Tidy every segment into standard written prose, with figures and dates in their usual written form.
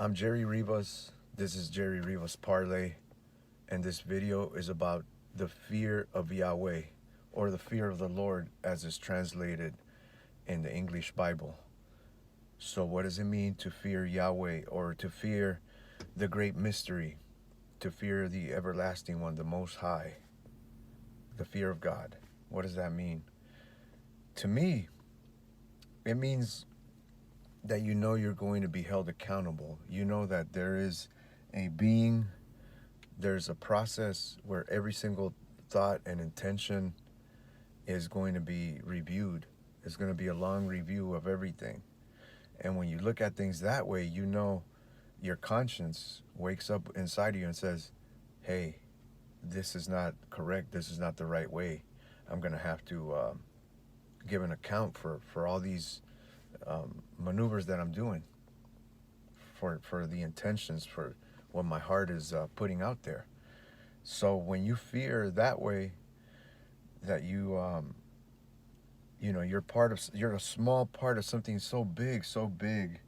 I'm Jerry Rivas. This is Jerry Rivas Parlay, and this video is about the fear of Yahweh, or the fear of the Lord as is translated in the English Bible. So, what does it mean to fear Yahweh, or to fear the great mystery, to fear the everlasting one, the Most High, the fear of God? What does that mean? To me, it means that you know you're going to be held accountable. You know that there is a being, there's a process where every single thought and intention is going to be reviewed. It's going to be a long review of everything. And when you look at things that way, you know your conscience wakes up inside of you and says, hey, this is not correct. This is not the right way. I'm going to have to give an account for all these maneuvers that I'm doing, for the intentions, for what my heart is putting out there. So when you fear that way, that you're a small part of something so big,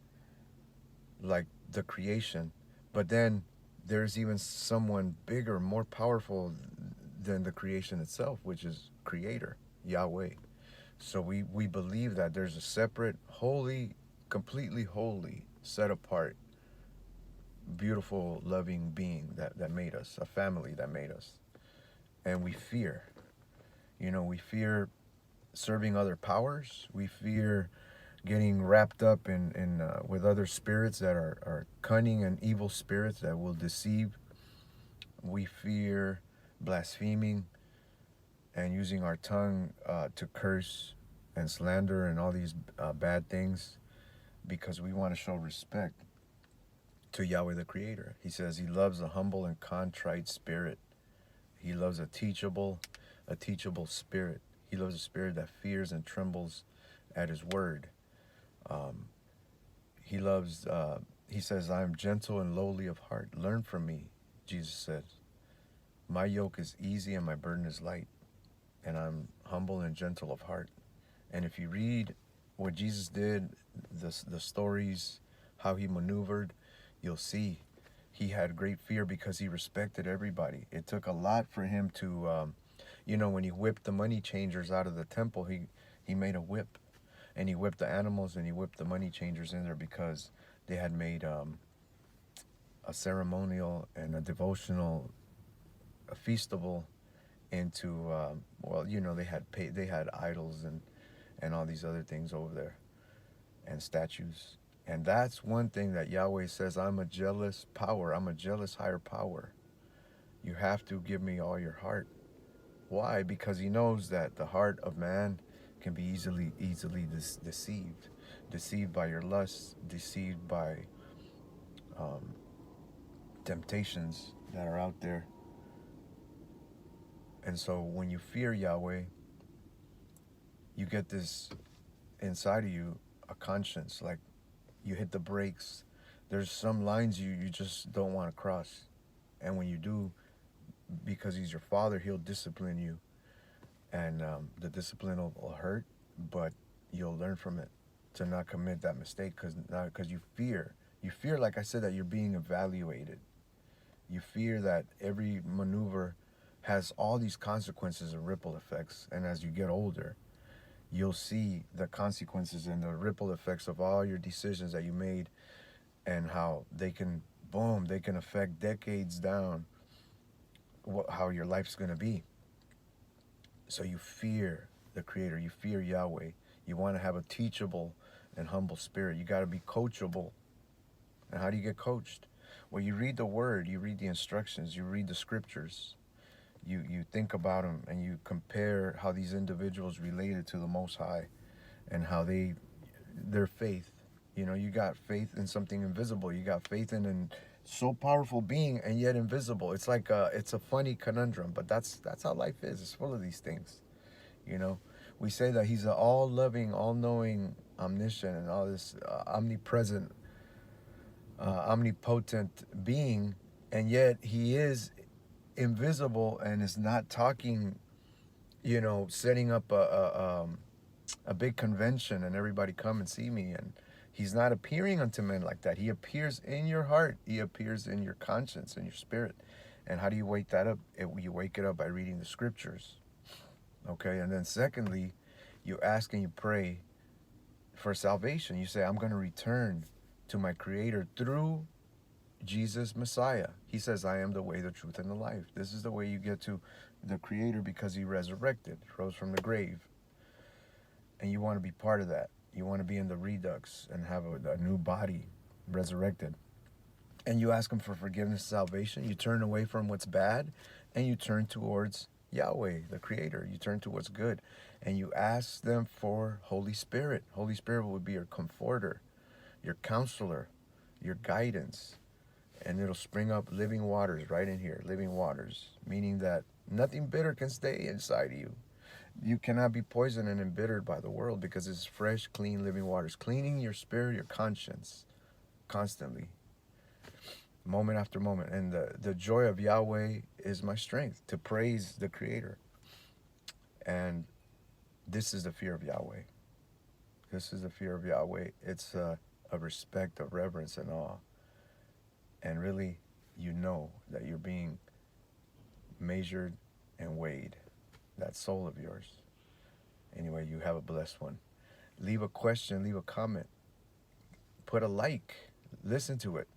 like the creation, but then there's even someone bigger, more powerful than the creation itself, which is Creator, Yahweh. So we believe that there's a separate, holy, completely holy, set apart, beautiful, loving being that made us, a family that made us. And we fear. We fear serving other powers. We fear getting wrapped up in with other spirits that are cunning and evil spirits that will deceive. We fear blaspheming and using our tongue to curse and slander and all these bad things, because we want to show respect to Yahweh the Creator. He says he loves a humble and contrite spirit. He loves a teachable spirit. He loves a spirit that fears and trembles at his word. Um, he loves, he says, I am gentle and lowly of heart. Learn from me, Jesus says. My yoke is easy and my burden is light. And I'm humble and gentle of heart. And if you read what Jesus did, the stories, how he maneuvered, you'll see he had great fear because he respected everybody. It took a lot for him to, when he whipped the money changers out of the temple, he made a whip. And he whipped the animals and he whipped the money changers in there because they had made a ceremonial and a devotional, a feastable into, they had idols and all these other things over there and statues. And that's one thing that Yahweh says, I'm a jealous power. I'm a jealous higher power. You have to give me all your heart. Why? Because he knows that the heart of man can be easily deceived. Deceived by your lusts, deceived by um, temptations that are out there. And so when you fear Yahweh, you get this inside of you, a conscience, like you hit the brakes. There's some lines you just don't want to cross. And when you do, because he's your father, he'll discipline you. And the discipline will hurt, but you'll learn from it to not commit that mistake, because you fear. You fear, like I said, that you're being evaluated. You fear that every maneuver has all these consequences and ripple effects. And as you get older, you'll see the consequences and the ripple effects of all your decisions that you made, and how they can, boom, they can affect decades down how your life's going to be. So you fear the Creator. You fear Yahweh. You want to have a teachable and humble spirit. You got to be coachable. And how do you get coached? Well, you read the Word. You read the instructions. You read the scriptures. You think about them, and you compare how these individuals related to the Most High, and how their faith. You got faith in something invisible. You got faith in so powerful being, and yet invisible. It's like it's a funny conundrum, but that's how life is. It's full of these things. We say that he's an all-loving, all-knowing, omniscient, and all this omnipresent, omnipotent being, and yet he is invisible and is not talking, setting up a big convention and everybody come and see me, and He's not appearing unto men like that. He appears in your heart. He appears in your conscience, in your spirit. And how do you wake that up? You wake it up by reading the scriptures. Okay, and then secondly, you ask and you pray for salvation. You say, I'm going to return to my Creator through Jesus Messiah. He says, I am the way, the truth, and the life. This is the way you get to the Creator because He resurrected, rose from the grave. And you want to be part of that. You want to be in the redux and have a new body resurrected. And you ask Him for forgiveness, salvation. You turn away from what's bad and you turn towards Yahweh, the Creator. You turn to what's good. And you ask them for Holy Spirit. Holy Spirit will be your comforter, your counselor, your guidance. And it'll spring up living waters right in here. Living waters, meaning that nothing bitter can stay inside of you. You cannot be poisoned and embittered by the world because it's fresh, clean, living waters. Cleaning your spirit, your conscience, constantly, moment after moment. And the joy of Yahweh is my strength to praise the Creator. And this is the fear of Yahweh. This is the fear of Yahweh. It's a respect, a reverence, and awe. And really, you know that you're being measured and weighed. That soul of yours. Anyway, you have a blessed one. Leave a question, leave a comment. Put a like. Listen to it.